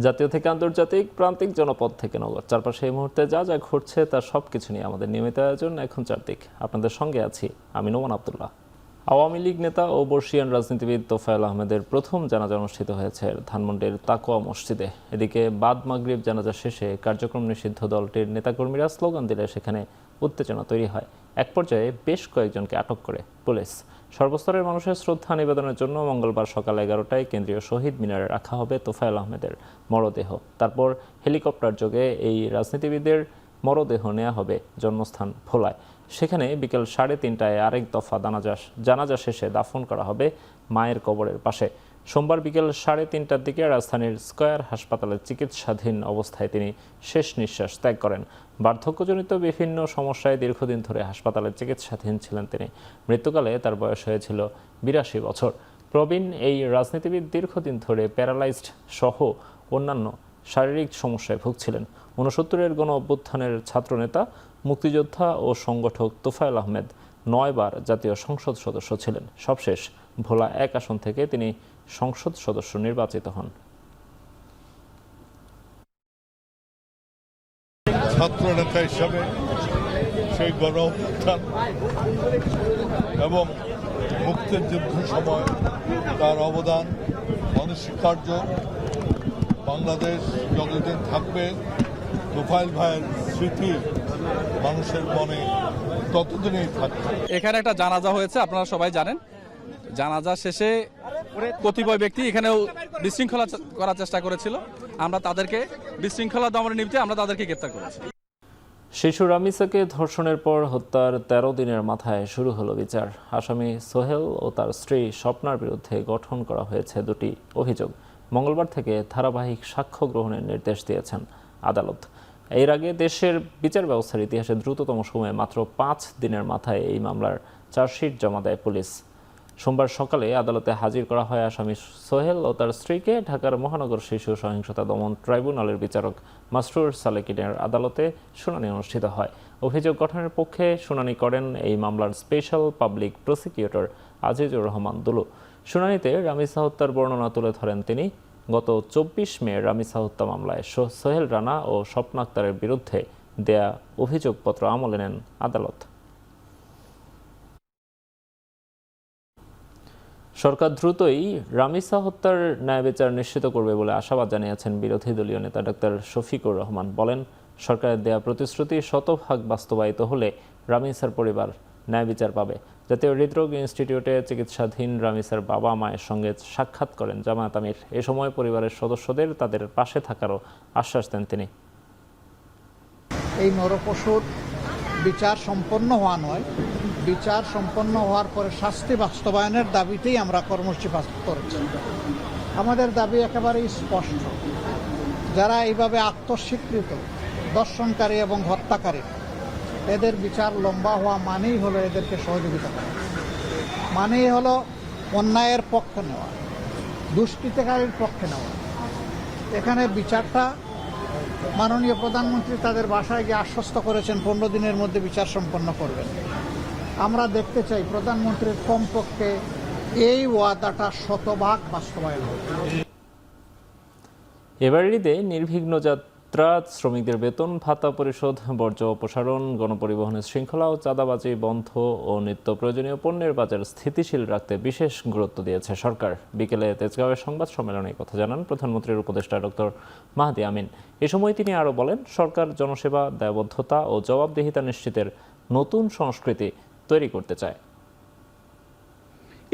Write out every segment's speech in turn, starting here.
জাতীয় থেকে আন্তর্জাতিক, প্রান্তিক, জনপদ থেকে নগর, চারপাশে এই মুহূর্তে যা যা ঘটছে তার সবকিছু নিয়ে আমাদের নিয়মিত আয়োজন এখন চারদিক। আপনাদের সঙ্গে আছি আমি নোমান আব্দুল্লাহ। আওয়ামী লীগ নেতা ও বর্ষিয়ান রাজনীতিবিদ তোফায়েল আহমেদের প্রথম জানাজা অনুষ্ঠিত হয়েছে ধানমন্ডির তাকওয়া মসজিদে। এদিকে বাদ মাগরিব জানাজা শেষে কার্যক্রম নিষিদ্ধ দলটির নেতাকর্মীরা স্লোগান দিলে সেখানে উত্তেজনা তৈরি হয়। এক পর্যায়ে বেশ কয়েকজনকে আটক করে পুলিশ। সর্বস্তরের মানুষের শ্রদ্ধা নিবেদনের জন্য মঙ্গলবার সকাল 11টায় কেন্দ্রীয় শহীদ মিনারে রাখা হবে তোফায়েল আহমেদের মরদেহ। তারপর হেলিকপ্টার যোগে এই রাজনীতিবিদের মরদেহ নেওয়া হবে জন্মস্থান ভোলায়। সেখানে বিকেল 3:30টায় আরেক দফা জানাজা শেষে দাফন করা হবে মায়ের কবরের পাশে। সোমবার বিকেল 3:30টার দিকে রাজধানীর স্কয়ার হাসপাতালে চিকিৎসাধীন অবস্থায় তিনি শেষ নিঃশ্বাস ত্যাগ করেন। বার্ধক্যজনিত বিভিন্ন সমস্যায় দীর্ঘদিন ধরে হাসপাতালে চিকিৎসাধীন ছিলেন তিনি। মৃত্যুকালে তার বয়স হয়েছিল 82 বছর। প্রবীণ এই রাজনীতিবিদ দীর্ঘদিন ধরে প্যারালাইজড সহ অন্যান্য শারীরিক সমস্যায় ভুগছিলেন। 69-এর গণ অভ্যুত্থানের ছাত্রনেতা, মুক্তিযোদ্ধা ও সংগঠক তোফায়েল আহমেদ 9 বার জাতীয় সংসদ সদস্য ছিলেন। সবশেষ ভোলা 1 আসন থেকে তিনি সংসদ সদস্য নির্বাচিত হন। ছাত্র নেতা হিসাবে সেই গণ অভ্যুত্থান এবং মুক্তির যুদ্ধ সময় তার অবদান অনস্বীকার্য। বাংলাদেশ যতদিন থাকবে তোফায়েল ভাইয়ের স্মৃতি মানুষের মনে ততদিনই থাকবে। এখানে একটা জানাজা হয়েছে, আপনারা সবাই জানেন। জানাজা শেষে কতিপয় ব্যক্তি এখানেও বিশৃঙ্খলা করার চেষ্টা করেছিল। আমরা তাদেরকে বিশৃঙ্খলা দমনে নিতে আমরা তাদেরকে গ্রেপ্তার করেছি। শিশু রামিসাকে ধর্ষণের পর হত্যার 13 দিনের মাথায় শুরু হলো বিচার। আসামি সোহেল ও তার স্ত্রী স্বপ্নার বিরুদ্ধে গঠন করা হয়েছে 2টি অভিযোগ। মঙ্গলবার থেকে ধারাবাহিক সাক্ষ্য গ্রহণের নির্দেশ দিয়েছেন আদালত। এর আগে দেশের বিচার ব্যবস্থার ইতিহাসে দ্রুততম সময়ে মাত্র 5 দিনের মাথায় এই মামলার চার্জশিট জমা দেয় পুলিশ। সোমবার সকালে আদালতে হাজির করা হয় আসামি সোহেল ও তার স্ত্রীকে। ঢাকার মহানগর শিশু সহিংসতা দমন ট্রাইব্যুনালের বিচারক মাসরুর সালেকিনের আদালতে শুনানি অনুষ্ঠিত হয়। অভিযোগ গঠনের পক্ষে শুনানি করেন এই মামলার special public prosecutor Azizur Rahman Dulu. শুনানিতে রামিসা হত্যার বর্ণনা তুলে ধরেন তিনি। গত 24 মে রামিসা হত্যা মামলায় সোহেল রানা ও স্বপ্না আক্তারের বিরুদ্ধে দেয়া অভিযোগপত্র আমলে নেন আদালত। সরকার দ্রুতই রামিসা হত্যার ন্যায় বিচার নিশ্চিত করবে বলে আশাবাদ জানিয়েছেন বিরোধী দলীয় নেতা ডক্টর শফিকুর রহমান। বলেন, সরকারের দেয়া প্রতিশ্রুতি শতভাগ বাস্তবায়িত হলে রামিসার পরিবার ন্যায় বিচার পাবে। জাতীয় হৃদরোগ ইনস্টিটিউটে চিকিৎসাধীন রামিসার বাবা মায়ের সঙ্গে সাক্ষাৎ করেন জামায়াত আমির। এ সময় পরিবারের সদস্যদের তাদের পাশে থাকারও আশ্বাস দেন তিনি। এই নরপশুর বিচার সম্পন্ন হওয়া নয়, বিচার সম্পন্ন হওয়ার পরে শাস্তি বাস্তবায়নের দাবিতেই আমরা কর্মসূচি পালন করেছি। আমাদের দাবি একেবারেই স্পষ্ট। যারা এইভাবে আত্মস্বীকৃত দর্শনকারী এবং হত্যাকারী, এদের বিচার লম্বা হওয়া মানেই হলো এদেরকে সহযোগিতা করা, মানেই হলো অন্যায়ের পক্ষে নেওয়া, দুষ্কৃতিকারীর পক্ষে নেওয়া। এখানে বিচারটা মাননীয় প্রধানমন্ত্রী তাদের বাসায় গিয়ে আশ্বস্ত করেছেন 15 দিনের মধ্যে বিচার সম্পন্ন করবেন। আমরা দেখতে চাই প্রধানমন্ত্রীর কমপক্ষে এই ওয়াদাটা শতভাগ বাস্তবায়ন হবে। এবার ঈদে নির্বিঘ্ন যাত্রা, শ্রমিকদের বেতন ভাতা পরিশোধ, বর্জ্য অপসারণ, গণপরিবহনের শৃঙ্খলা ও চাঁদাবাজি বন্ধ ও নিত্য প্রয়োজনীয় পণ্যের বাজার স্থিতিশীল রাখতে বিশেষ গুরুত্ব দিয়েছে সরকার। বিকেলে তেজগাঁওয়ের সংবাদ সম্মেলনে কথা জানান প্রধানমন্ত্রীর উপদেষ্টা ডক্টর মাহদি আমিন। এ সময় তিনি আরও বলেন, সরকার জনসেবা, দায়বদ্ধতা ও জবাবদিহিতা নিশ্চিতের নতুন সংস্কৃতি তৈরি করতে চায়।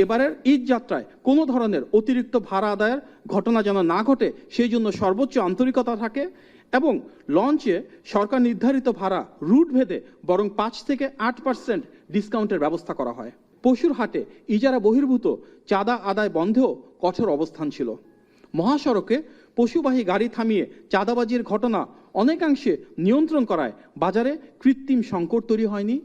এবারের ঈদ যাত্রায় কোনো ধরনের অতিরিক্ত ভাড়া আদায়ের ঘটনা যেন না ঘটে, সেই জন্য সর্বোচ্চ আন্তরিকতা থাকে এবং লঞ্চে সরকার নির্ধারিত ভাড়া রুট ভেদে বরং 5 থেকে 8% ডিসকাউন্টের ব্যবস্থা করা হয়। পশুর হাটে ইজারা বহির্ভূত চাঁদা আদায় বন্ধেও কঠোর অবস্থান ছিল। মহাসড়কে পশুবাহী গাড়ি থামিয়ে চাঁদাবাজির ঘটনা অনেকাংশে নিয়ন্ত্রণ করায় বাজারে কৃত্রিম সংকট তৈরি হয়নি।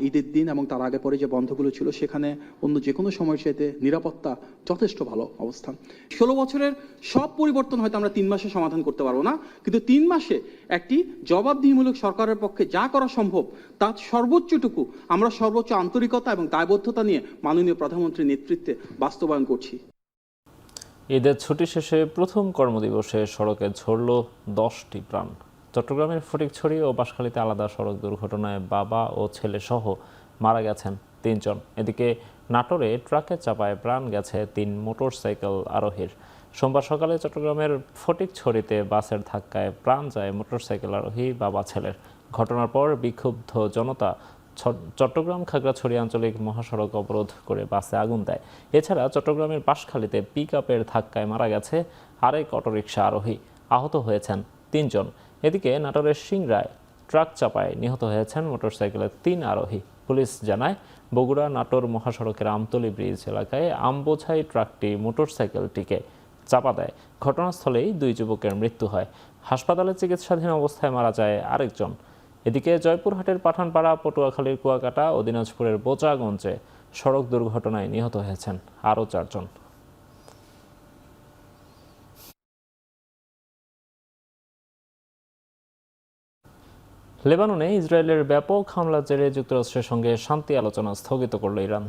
ঈদের দিন এবং তার আগে পরে যে বন্ধগুলো ছিল সেখানে অন্য যে কোনো সময়ের চাইতে নিরাপত্তা যথেষ্ট ভালো অবস্থান। 16 বছরের সব পরিবর্তন হয়তো আমরা 3 মাসে সমাধান করতে পারবো না, কিন্তু 3 মাসে একটি জবাবদিহিমূলক সরকারের পক্ষে যা করা সম্ভব তার সর্বোচ্চটুকু আমরা সর্বোচ্চ আন্তরিকতা এবং দায়বদ্ধতা নিয়ে মাননীয় প্রধানমন্ত্রীর নেতৃত্বে বাস্তবায়ন করছি। ঈদের ছুটি শেষে প্রথম কর্মদিবসে সড়কে ঝরল 10টি প্রাণ। চট্টগ্রামের ফটিকছড়ি ও বাঁশখালীতে আলাদা সড়ক দুর্ঘটনায় বাবা ও ছেলে সহ মারা গেছেন 3 জন। এদিকে নাটোরে ট্রাকের চাপায় প্রাণ গেছে 3 মোটরসাইকেল আরোহীর। সোমবার সকালে চট্টগ্রামের ফটিকছড়িতে বাসের ধাক্কায় প্রাণ যায় মোটরসাইকেল আরোহী বাবা ছেলের। ঘটনার পর বিক্ষুব্ধ জনতা চট্টগ্রাম খাগড়াছড়ি আঞ্চলিক মহাসড়ক অবরোধ করে বাসে আগুন দেয়। এছাড়া চট্টগ্রামের বাঁশখালীতে পিকআপের ধাক্কায় মারা গেছে আরেক অটোরিকশা আরোহী, আহত হয়েছেন 3 জন। এদিকে নাটোরের সিংড়ায় ট্রাক চাপায় নিহত হয়েছেন মোটরসাইকেলের 3 আরোহী। পুলিশ জানায়, বগুড়া নাটোর মহাসড়কের আমতলী ব্রিজ এলাকায় আমবোঝাই ট্রাকটি মোটরসাইকেলটিকে চাপা দেয়। ঘটনাস্থলেই 2 যুবকের মৃত্যু হয়। হাসপাতালে চিকিৎসাধীন অবস্থায় মারা যায় আরেকজন। এদিকে জয়পুরহাটের পাঠানপাড়া, পটুয়াখালীর কুয়াকাটা ও দিনাজপুরের বোচাগঞ্জে সড়ক দুর্ঘটনায় নিহত হয়েছেন আরও 4 জন। লেবাননে ইসরায়েলের ব্যাপক হামলার জেরে যুক্তরাষ্ট্রের সঙ্গে শান্তি আলোচনা স্থগিত করল ইরান।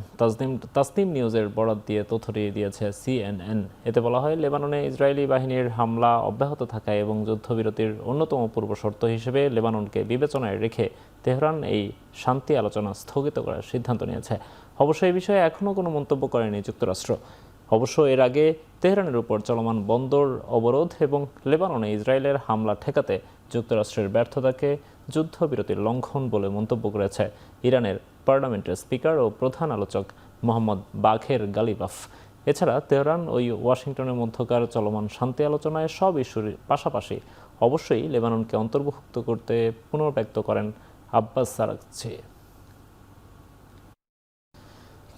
তাসনিম নিউজের বরাত দিয়ে তথ্য দিয়েছে CNN। এতে বলা হয়, লেবাননে ইসরায়েলি বাহিনীর হামলা অব্যাহত থাকায় এবং যুদ্ধবিরতির অন্যতম পূর্বশর্ত হিসেবে লেবাননকে বিবেচনায় রেখে তেহরান এই শান্তি আলোচনা স্থগিত করার সিদ্ধান্ত নিয়েছে। অবশ্য এই বিষয়ে এখনও কোনো মন্তব্য করেনি যুক্তরাষ্ট্র। অবশ্য এর আগে তেহরানের উপর চলমান বন্দর অবরোধ এবং লেবাননে ইসরায়েলের হামলা ঠেকাতে যুক্তরাষ্ট্রের ব্যর্থতাকে যুদ্ধবিরতির লঙ্ঘন বলে মন্তব্য করেছে ইরানের পার্লামেন্টের স্পিকার ও প্রধান আলোচক মোহাম্মদ বাঘের গালিবাফ। এছাড়া তেহরান ও ওয়াশিংটনের মধ্যকার চলমান শান্তি আলোচনায় সব ইস্যুর পাশাপাশি অবশ্যই লেবাননকে অন্তর্ভুক্ত করতে পুনর্ব্যক্ত করেন আব্বাস আরাগচি।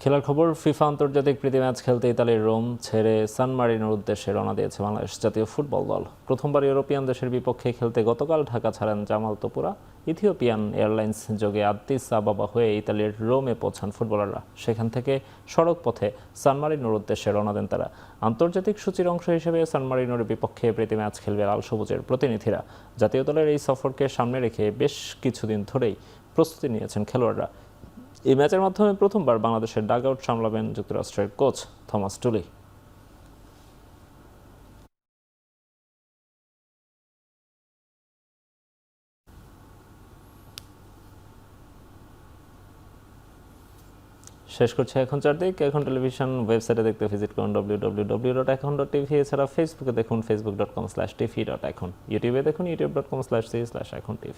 খেলার খবর, ফিফা আন্তর্জাতিক প্রীতি ম্যাচ খেলতে ইতালির রোম ছেড়ে সান মারিনোর উদ্দেশ্যে রওনা দিয়েছে বাংলাদেশ জাতীয় ফুটবল দল। প্রথমবার ইউরোপিয়ান দেশের বিপক্ষে খেলতে গতকাল ঢাকা ছাড়েন জামাল তোপুরা। ইথিওপিয়ান এয়ারলাইন্স যোগে আদ্দিস আবাবা হয়ে ইতালির রোমে পৌঁছান ফুটবলাররা। সেখান থেকে সড়ক পথে সান মারিনোর উদ্দেশ্যে রওনা দেন তারা। আন্তর্জাতিক সূচির অংশ হিসেবে সান মারিনোর বিপক্ষে প্রীতি ম্যাচ খেলবে লাল সবুজের প্রতিনিধিরা। জাতীয় দলের এই সফরকে সামনে রেখে বেশ কিছুদিন ধরেই প্রস্তুতি নিয়েছেন খেলোয়াড়রা। এই ম্যাচের মাধ্যমে প্রথমবার বাংলাদেশের ডাগআউট সামলাবেন যুক্তরাষ্ট্রের কোচ থমাস টুলি। শেষ করছে এখন চারদিক। এখন টেলিভিশন ওয়েবসাইটে দেখতে ভিজিট করুন www.ekhon.tv। এছাড়া ফেসবুকে দেখুন facebook.com/tv.ekhon। ইউটিউবে দেখুন youtube.com/c/ekhon tv।